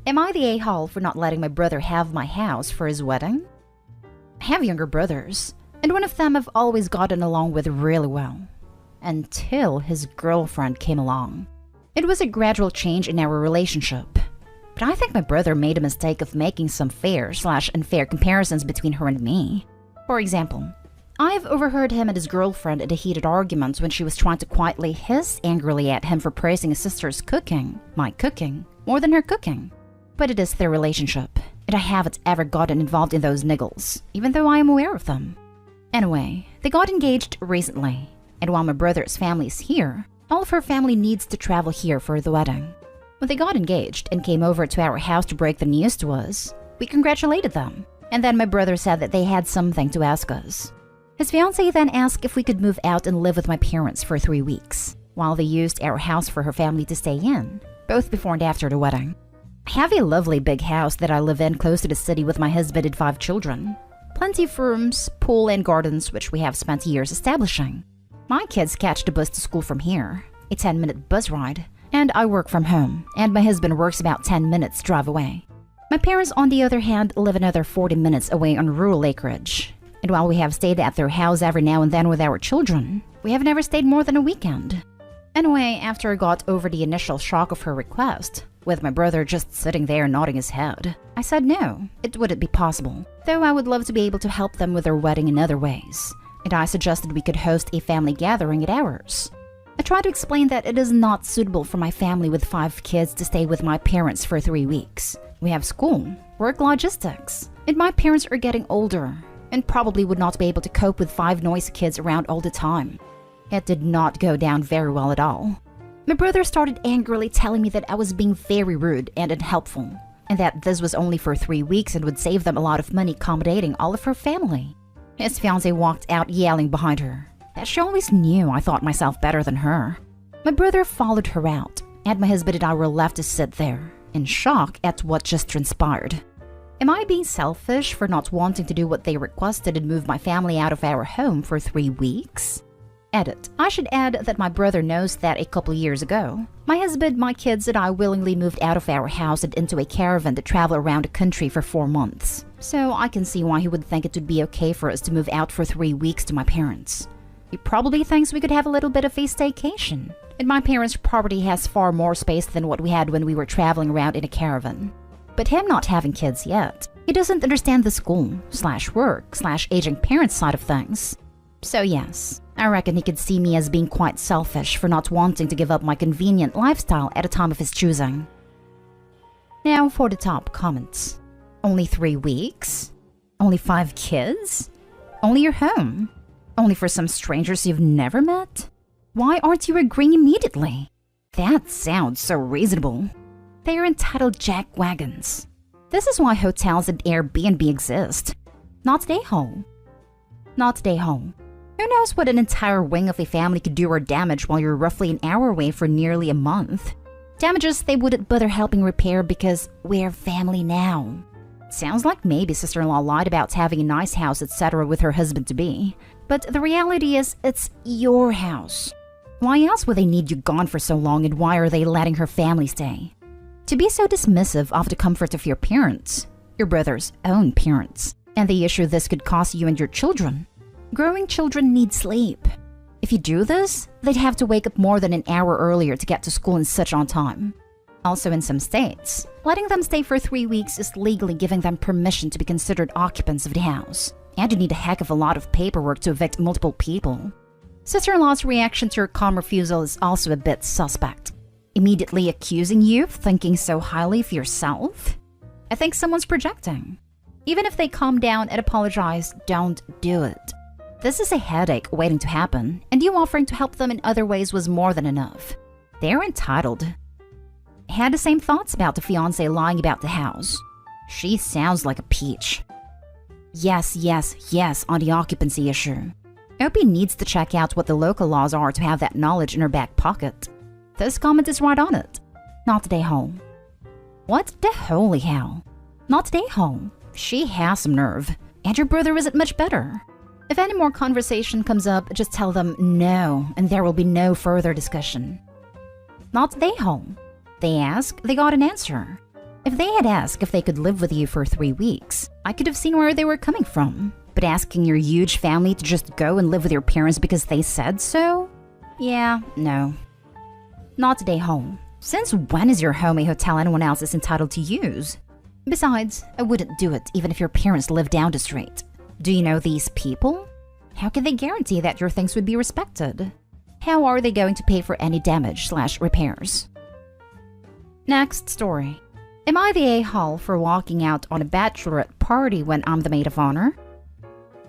Am I the a-hole for not letting my brother have my house for his wedding? I have younger brothers, and one of them I've always gotten along with really well. Until his girlfriend came along. It was a gradual change in our relationship. But I think my brother made a mistake of making some fair/unfair comparisons between her and me. For example, I've overheard him and his girlfriend in a heated argument when she was trying to quietly hiss angrily at him for praising his sister's cooking, my cooking, more than her cooking. But it is their relationship, and I haven't ever gotten involved in those niggles, even though I am aware of them. Anyway, they got engaged recently, and while my brother's family is here, all of her family needs to travel here for the wedding. When they got engaged and came over to our house to break the news to us, we congratulated them, and then my brother said that they had something to ask us. His fiancée then asked if we could move out and live with my parents for 3 weeks, while they used our house for her family to stay in, both before and after the wedding. I have a lovely big house that I live in close to the city with my husband and 5 children. Plenty of rooms, pool and gardens which we have spent years establishing. My kids catch the bus to school from here, a 10-minute bus ride, and I work from home, and my husband works about 10 minutes drive away. My parents, on the other hand, live another 40 minutes away on rural acreage. And while we have stayed at their house every now and then with our children, we have never stayed more than a weekend. Anyway, after I got over the initial shock of her request, with my brother just sitting there nodding his head, I said no, it wouldn't be possible, though I would love to be able to help them with their wedding in other ways, and I suggested we could host a family gathering at ours. I tried to explain that it is not suitable for my family with 5 kids to stay with my parents for 3 weeks. We have school, work logistics, and my parents are getting older, and probably would not be able to cope with 5 noisy kids around all the time. It did not go down very well at all. My brother started angrily telling me that I was being very rude and unhelpful, and that this was only for 3 weeks and would save them a lot of money accommodating all of her family. His fiancée walked out yelling behind her that she always knew I thought myself better than her. My brother followed her out, and my husband and I were left to sit there, in shock at what just transpired. Am I being selfish for not wanting to do what they requested and move my family out of our home for 3 weeks? Edit. I should add that my brother knows that a couple years ago, my husband, my kids, and I willingly moved out of our house and into a caravan to travel around the country for 4 months. So I can see why he would think it would be okay for us to move out for 3 weeks to my parents. He probably thinks we could have a little bit of a staycation, and my parents' property has far more space than what we had when we were traveling around in a caravan. But him not having kids yet, he doesn't understand the school/work/aging parents side of things. So yes, I reckon he could see me as being quite selfish for not wanting to give up my convenient lifestyle at a time of his choosing. Now for the top comments. Only 3 weeks? Only 5 kids? Only your home? Only for some strangers you've never met? Why aren't you agreeing immediately? That sounds so reasonable. They are entitled jackwagons. This is why hotels and Airbnb exist. Not day home. Not day home. Who knows what an entire wing of a family could do or damage while you're roughly an hour away for nearly a month? Damages they wouldn't bother helping repair because we're family now. Sounds like maybe sister-in-law lied about having a nice house, etc. with her husband-to-be. But the reality is, it's your house. Why else would they need you gone for so long, and why are they letting her family stay? To be so dismissive of the comfort of your parents, your brother's own parents, and the issue this could cost you and your children. Growing children need sleep. If you do this, they'd have to wake up more than an hour earlier to get to school and such on time. Also in some states, letting them stay for 3 weeks is legally giving them permission to be considered occupants of the house. And you need a heck of a lot of paperwork to evict multiple people. Sister-in-law's reaction to her calm refusal is also a bit suspect. Immediately accusing you of thinking so highly of yourself? I think someone's projecting. Even if they calm down and apologize, don't do it. This is a headache waiting to happen, and you offering to help them in other ways was more than enough. They're entitled. I had the same thoughts about the fiancé lying about the house. She sounds like a peach. Yes, yes, yes on the occupancy issue. Opie needs to check out what the local laws are to have that knowledge in her back pocket. This comment is right on it. Not today home. What the holy hell? Not today home. She has some nerve. And your brother isn't much better. If any more conversation comes up, just tell them no, and there will be no further discussion. Not today home. They ask, they got an answer. If they had asked if they could live with you for 3 weeks, I could have seen where they were coming from. But asking your huge family to just go and live with your parents because they said so? Yeah, no. Not today home. Since when is your home a hotel anyone else is entitled to use? Besides, I wouldn't do it even if your parents lived down the street. Do you know these people? How can they guarantee that your things would be respected? How are they going to pay for any damage/repairs? Next story. Am I the a-hole for walking out on a bachelorette party when I'm the maid of honor?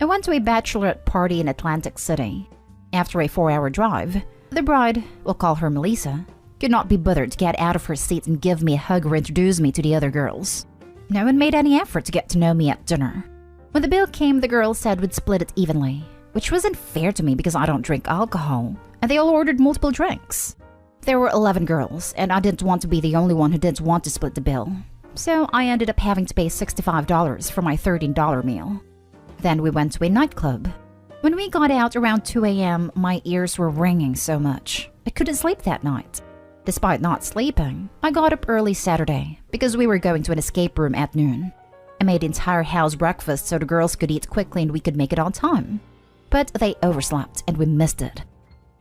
I went to a bachelorette party in Atlantic City. After a 4-hour drive, the bride, we'll call her Melissa, could not be bothered to get out of her seat and give me a hug or introduce me to the other girls. No one made any effort to get to know me at dinner. When the bill came, the girls said we'd split it evenly, which wasn't fair to me because I don't drink alcohol, and they all ordered multiple drinks. There were 11 girls, and I didn't want to be the only one who didn't want to split the bill. So I ended up having to pay $65 for my $13 meal. Then we went to a nightclub. When we got out around 2 a.m., my ears were ringing so much. I couldn't sleep that night. Despite not sleeping, I got up early Saturday because we were going to an escape room at noon. I made the entire house breakfast so the girls could eat quickly and we could make it on time. But they overslept and we missed it.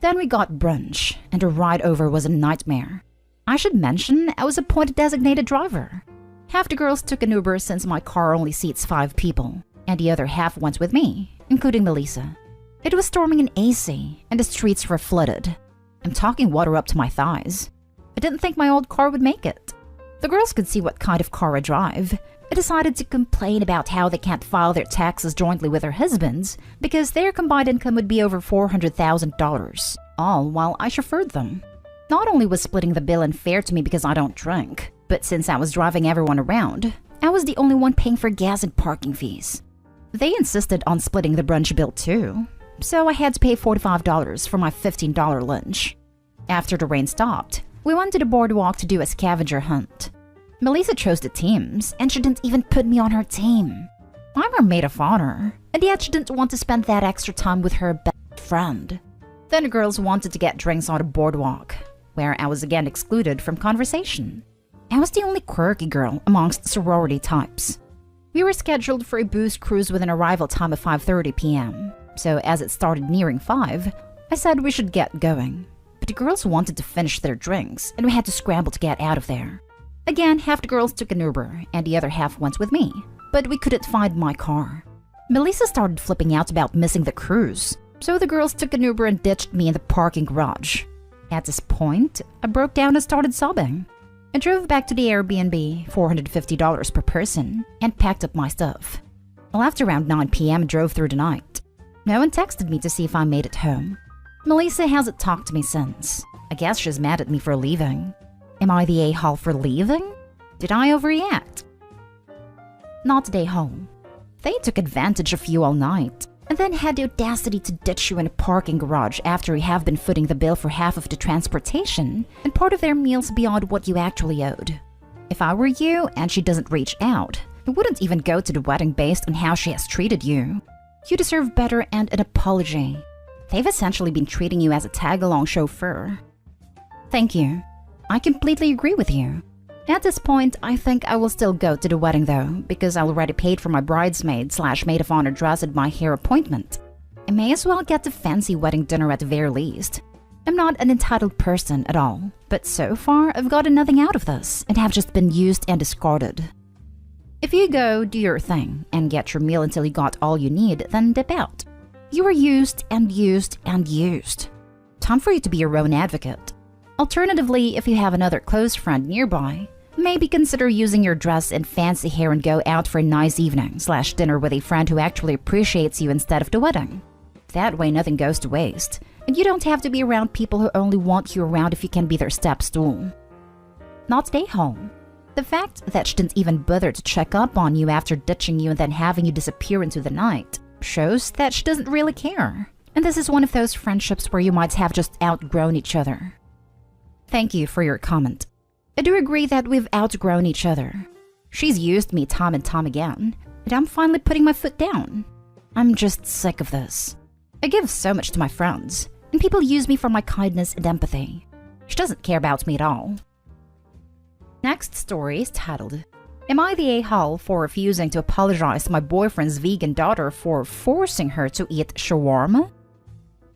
Then we got brunch, and the ride over was a nightmare. I should mention I was appointed designated driver. Half the girls took an Uber since my car only seats 5 people, and the other half went with me, including Melissa. It was storming in AC, and the streets were flooded. I'm talking water up to my thighs. I didn't think my old car would make it. The girls could see what kind of car I drive. I decided to complain about how they can't file their taxes jointly with their husbands because their combined income would be over $400,000, all while I chauffeured them. Not only was splitting the bill unfair to me because I don't drink, but since I was driving everyone around, I was the only one paying for gas and parking fees. They insisted on splitting the brunch bill too, so I had to pay $45 for my $15 lunch. After the rain stopped, we went to the boardwalk to do a scavenger hunt. Melissa chose the teams, and she didn't even put me on her team. I'm her maid of honor, and yet she didn't want to spend that extra time with her best friend. Then the girls wanted to get drinks on the boardwalk, where I was again excluded from conversation. I was the only quirky girl amongst sorority types. We were scheduled for a booze cruise with an arrival time of 5:30 p.m., so as it started nearing 5, I said we should get going. But the girls wanted to finish their drinks, and we had to scramble to get out of there. Again, half the girls took an Uber, and the other half went with me, but we couldn't find my car. Melissa started flipping out about missing the cruise, so the girls took an Uber and ditched me in the parking garage. At this point, I broke down and started sobbing. I drove back to the Airbnb, $450 per person, and packed up my stuff. I left around 9 p.m. and drove through the night. No one texted me to see if I made it home. Melissa hasn't talked to me since. I guess she's mad at me for leaving. Am I the a-hole for leaving? Did I overreact? Not today home. They took advantage of you all night, and then had the audacity to ditch you in a parking garage after you have been footing the bill for half of the transportation and part of their meals beyond what you actually owed. If I were you and she doesn't reach out, I wouldn't even go to the wedding based on how she has treated you. You deserve better and an apology. They've essentially been treating you as a tag-along chauffeur. Thank you. I completely agree with you. At this point, I think I will still go to the wedding though, because I already paid for my bridesmaid/maid of honor dress and my hair appointment. I may as well get the fancy wedding dinner at the very least. I'm not an entitled person at all, but so far I've gotten nothing out of this and have just been used and discarded. If you go, do your thing, and get your meal until you got all you need, then dip out. You were used and used and used. Time for you to be your own advocate. Alternatively, if you have another close friend nearby, maybe consider using your dress and fancy hair and go out for a nice evening/dinner with a friend who actually appreciates you instead of the wedding. That way nothing goes to waste, and you don't have to be around people who only want you around if you can be their step stool. Not stay home. The fact that she didn't even bother to check up on you after ditching you and then having you disappear into the night shows that she doesn't really care. And this is one of those friendships where you might have just outgrown each other. Thank you for your comment. I do agree that we've outgrown each other. She's used me time and time again, but I'm finally putting my foot down. I'm just sick of this. I give so much to my friends, and people use me for my kindness and empathy. She doesn't care about me at all. Next story is titled, Am I the a-hole for refusing to apologize to my boyfriend's vegan daughter for forcing her to eat shawarma?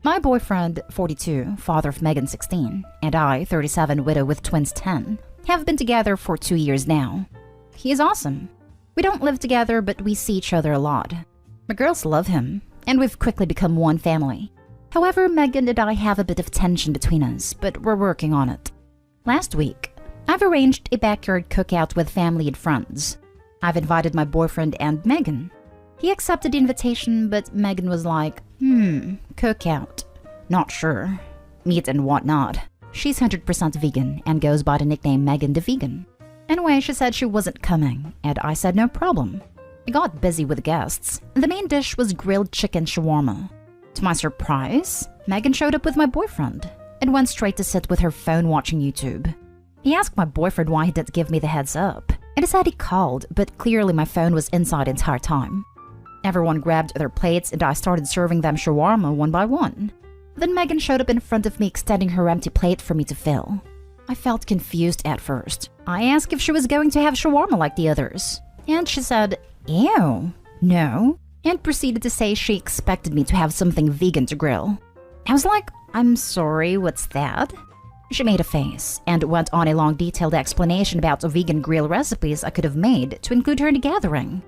My boyfriend, 42, father of Megan, 16, and I, 37, widow with twins, 10, have been together for 2 years now. He is awesome. We don't live together, but we see each other a lot. My girls love him, and we've quickly become one family. However, Megan and I have a bit of tension between us, but we're working on it. Last week, I've arranged a backyard cookout with family and friends. I've invited my boyfriend and Megan. He accepted the invitation, but Megan was like, cookout. Not sure. Meat and whatnot. She's 100% vegan and goes by the nickname Megan the Vegan. Anyway, she said she wasn't coming, and I said no problem. I got busy with the guests, and the main dish was grilled chicken shawarma. To my surprise, Megan showed up with my boyfriend and went straight to sit with her phone watching YouTube. He asked my boyfriend why he didn't give me the heads up, and he said he called, but clearly my phone was inside the entire time. Everyone grabbed their plates and I started serving them shawarma one by one. Then Megan showed up in front of me extending her empty plate for me to fill. I felt confused at first. I asked if she was going to have shawarma like the others, and she said, "Ew, no," and proceeded to say she expected me to have something vegan to grill. I was like, "I'm sorry, what's that?" She made a face and went on a long detailed explanation about the vegan grill recipes I could have made to include her in the gathering.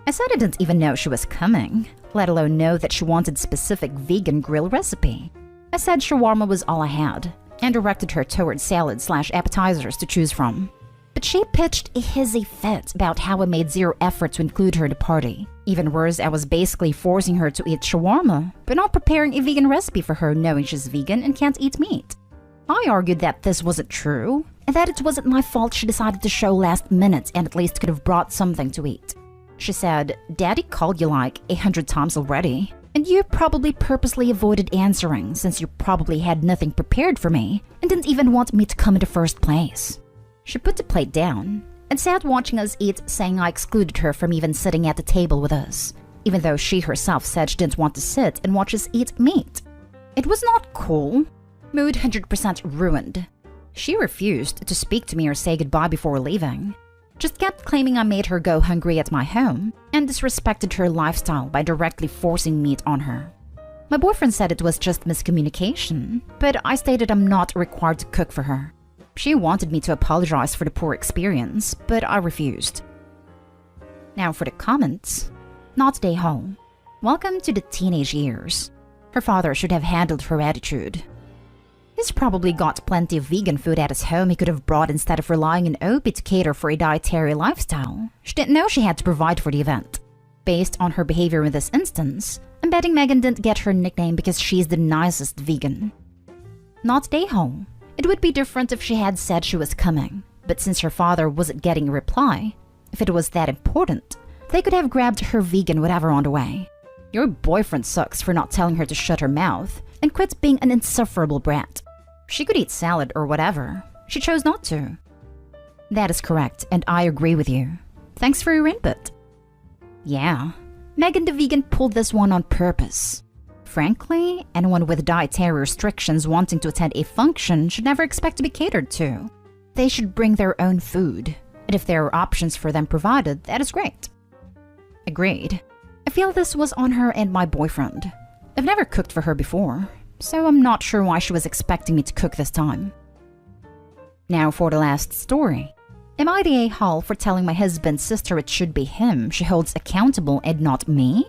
I said I didn't even know she was coming, let alone know that she wanted specific vegan grill recipe. I said shawarma was all I had, and directed her towards salad/appetizers to choose from. But she pitched a hissy fit about how I made zero effort to include her in the party. Even worse, I was basically forcing her to eat shawarma, but not preparing a vegan recipe for her knowing she's vegan and can't eat meat. I argued that this wasn't true, and that it wasn't my fault she decided to show last minute and at least could have brought something to eat. She said, "Daddy called you like 100 times already, and you probably purposely avoided answering since you probably had nothing prepared for me and didn't even want me to come in the first place." She put the plate down and sat watching us eat, saying I excluded her from even sitting at the table with us, even though she herself said she didn't want to sit and watch us eat meat. It was not cool. Mood 100% ruined. She refused to speak to me or say goodbye before leaving. Just kept claiming I made her go hungry at my home and disrespected her lifestyle by directly forcing meat on her. My boyfriend said it was just miscommunication, but I stated I'm not required to cook for her. She wanted me to apologize for the poor experience, but I refused. Now for the comments. Not day home. Welcome to the teenage years. Her father should have handled her attitude. He's probably got plenty of vegan food at his home he could have brought instead of relying on OP to cater for a dietary lifestyle. She didn't know she had to provide for the event. Based on her behavior in this instance, I'm betting Megan didn't get her nickname because she's the nicest vegan. Not day home. It would be different if she had said she was coming, but since her father wasn't getting a reply, if it was that important, they could have grabbed her vegan whatever on the way. Your boyfriend sucks for not telling her to shut her mouth and quit being an insufferable brat. She could eat salad or whatever. She chose not to. That is correct, and I agree with you. Thanks for your input. Yeah, Megan the Vegan pulled this one on purpose. Frankly, anyone with dietary restrictions wanting to attend a function should never expect to be catered to. They should bring their own food, and if there are options for them provided, that is great. Agreed. I feel this was on her and my boyfriend. I've never cooked for her before, so I'm not sure why she was expecting me to cook this time. Now for the last story. Am I the a-hole for telling my husband's sister it should be him she holds accountable and not me?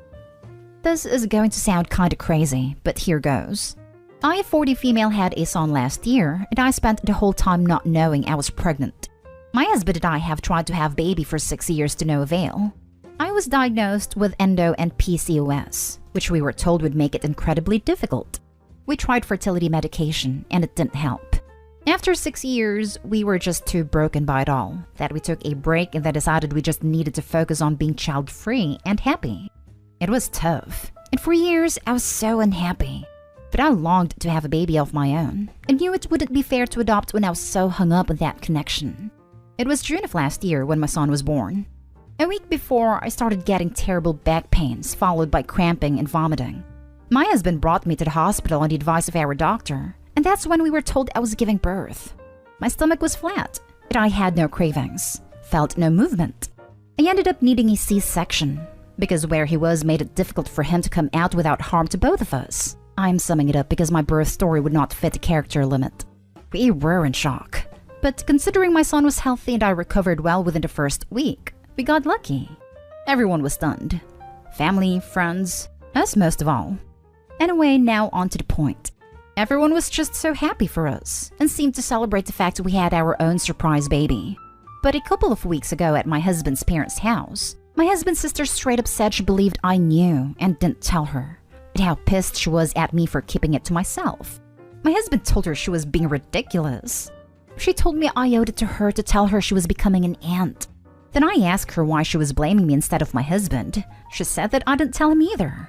This is going to sound kinda crazy, but here goes. I, a 40 female, had a son last year, and I spent the whole time not knowing I was pregnant. My husband and I have tried to have baby for 6 years to no avail. I was diagnosed with endo and PCOS, which we were told would make it incredibly difficult. We tried fertility medication, and it didn't help. After 6 years, we were just too broken by it all, that we took a break and then decided we just needed to focus on being child-free and happy. It was tough, and for years I was so unhappy. But I longed to have a baby of my own, and knew it wouldn't be fair to adopt when I was so hung up on that connection. It was June of last year when my son was born. A week before, I started getting terrible back pains, followed by cramping and vomiting. My husband brought me to the hospital on the advice of our doctor, and that's when we were told I was giving birth. My stomach was flat, but I had no cravings, felt no movement. I ended up needing a C-section because where he was made it difficult for him to come out without harm to both of us. I'm summing it up because my birth story would not fit the character limit. We were in shock, but considering my son was healthy and I recovered well within the first week, we got lucky. Everyone was stunned. Family, friends, us most of all. Anyway, now on to the point. Everyone was just so happy for us and seemed to celebrate the fact that we had our own surprise baby. But a couple of weeks ago at my husband's parents' house, my husband's sister straight up said she believed I knew and didn't tell her, and how pissed she was at me for keeping it to myself. My husband told her she was being ridiculous. She told me I owed it to her to tell her she was becoming an aunt. Then I asked her why she was blaming me instead of my husband. She said that I didn't tell him either.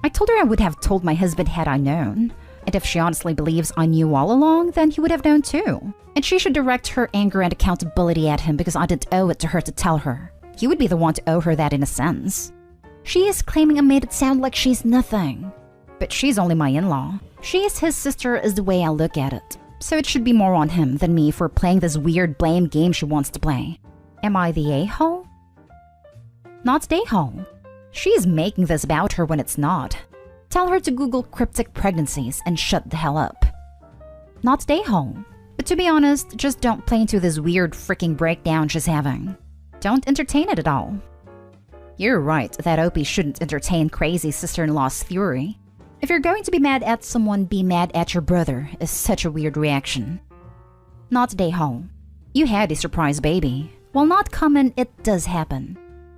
I told her I would have told my husband had I known, and if she honestly believes I knew all along, then he would have known too. And she should direct her anger and accountability at him because I didn't owe it to her to tell her. He would be the one to owe her that in a sense. She is claiming I made it sound like she's nothing. But she's only my in-law. She is his sister is the way I look at it. So it should be more on him than me for playing this weird blame game she wants to play. Am I the a-hole? Not the a-hole. She is making this about her when it's not. Tell her to Google cryptic pregnancies and shut the hell up. Not the a-hole. But to be honest, just don't play into this weird freaking breakdown she's having. Don't entertain it at all. You're right that Opie shouldn't entertain crazy sister-in-law's theory. If you're going to be mad at someone, be mad at your brother is such a weird reaction. Not the a-hole. You had a surprise baby. While not common, it does happen.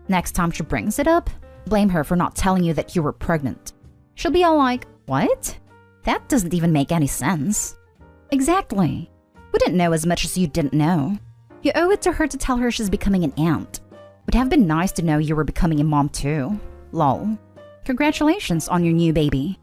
Next time she brings it up, blame her for not telling you that you were pregnant. She'll be all like, what? That doesn't even make any sense. Exactly. We didn't know as much as you didn't know. You owe it to her to tell her she's becoming an aunt. Would have been nice to know you were becoming a mom too. Lol. Congratulations on your new baby.